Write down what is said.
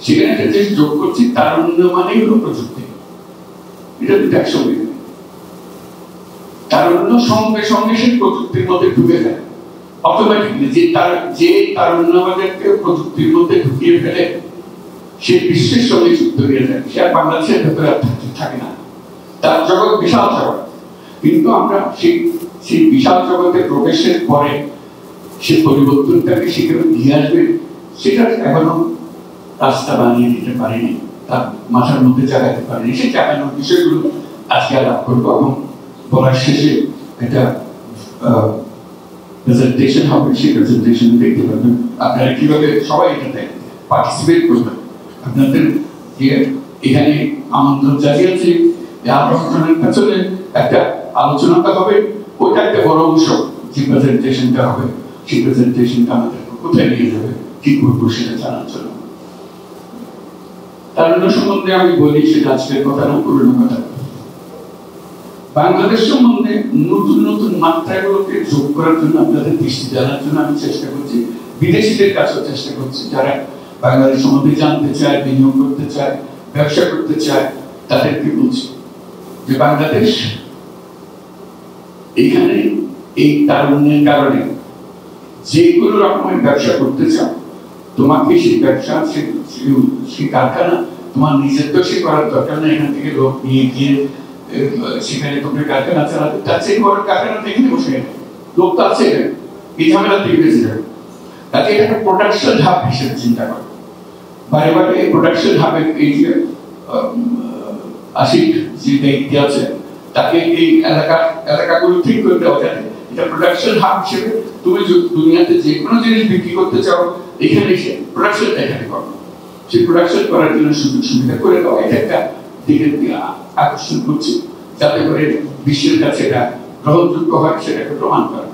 সেখানে একটা দেশ যোগ করছি, তারুণ্য মানেই হলো প্রযুক্তি। এটা দুটো একসঙ্গে, তারুণ্য সঙ্গে সঙ্গে সে প্রযুক্তির মধ্যে ঢুকে যায় অটোমেটিকলি। যে তারুণ্য আমাদেরকে প্রযুক্তির মধ্যে ঢুকিয়ে ফেলে, সে বিশ্বের সঙ্গে যুক্ত হয়ে যায়, সে আর বাংলাদেশের ভেতরে থাকে না। তার জগৎ বিশাল জগৎ, কিন্তু আমরা সেই বিশাল জগতে প্রবেশের পরে সে পরিবর্তনটাকে সেখানে নিয়ে আসবে, সেটা এখনো রাস্তা বানিয়ে দিতে পারেনি, তার মাথার মধ্যে জাগাতে পারেনি। সেই জাগানোর বিষয়গুলো আজকে আলাপ করবো এবং বলার শেষে একটা প্রেজেন্টেশন হবে, সেই প্রেজেন্টেশন দেখতে পাবেন আপনারা কিভাবে সবাই এটাতে পার্টিসিপেট করবেন। আপনাদের এখানে আমন্ত্রণ জানিয়েছি, আমন্ত্রণের পেছনে একটা আলোচনাটা হবে, ওইটা একটা বড় অংশ। যে প্রেজেন্টেশনটা হবে, সেই প্রেজেন্টেশনটা আমাদের কোথায় নিয়ে যাবে, কি করবো সেটা জানার জন্য। তারুণ্য সম্বন্ধে আমি বলি, সেটা আজকের কথা না, পুরনো কথা। বাংলাদেশ সম্বন্ধে নতুন নতুন মাত্রাগুলোকে যোগ করার জন্য, আপনাদের দৃষ্টি জানার জন্য আমি চেষ্টা করছি, বিদেশিদের কাছেও চেষ্টা করছি, যারা বাংলাদেশ সম্বন্ধে জানতে চায়, বিনিয়োগ করতে চায়, ব্যবসা করতে চায়, তাদেরকে বলছি যে বাংলাদেশ এখানে এই তারুণ্যের কারণে যে কোনো রকমের ব্যবসা করতে চাও, তোমাকে সেই ব্যবসা, সেই কারখানা তোমার নিজের তো সে করার দরকার নেই। এখান থেকে লোক নিয়ে গিয়ে সেখানে তোমার কারখানা চালাতে, তার চেয়ে বড় কারখানা এখানে বসে গেছে, লোক তো আছে, এই ঝামেলা থেকে বেঁচে যাবে। তাকে এটা একটা প্রোডাকশন হাব হিসেবে চিন্তা করো। বারে বারে প্রোডাকশন হাবের এই যে আশিক যে ব্যক্তি আছে, তাকে এই এলাকাগুলো ঠিক করে দেওয়া যায়। এটা প্রোডাকশন হাব হিসেবে তুমি দুনিয়াতে যে কোনো জিনিস বিক্রি করতে চাও, এখানে এসে প্রোডাকশনটা এখানে করো। সেই প্রোডাকশন করার জন্য সুযোগ সুবিধা করে দেওয়া, এটা একটা দিকে আকর্ষণ করছে, যাতে করে বিশ্বের কাছে এটা গ্রহণযোগ্য হয়, সেটাকে প্রমাণ করা।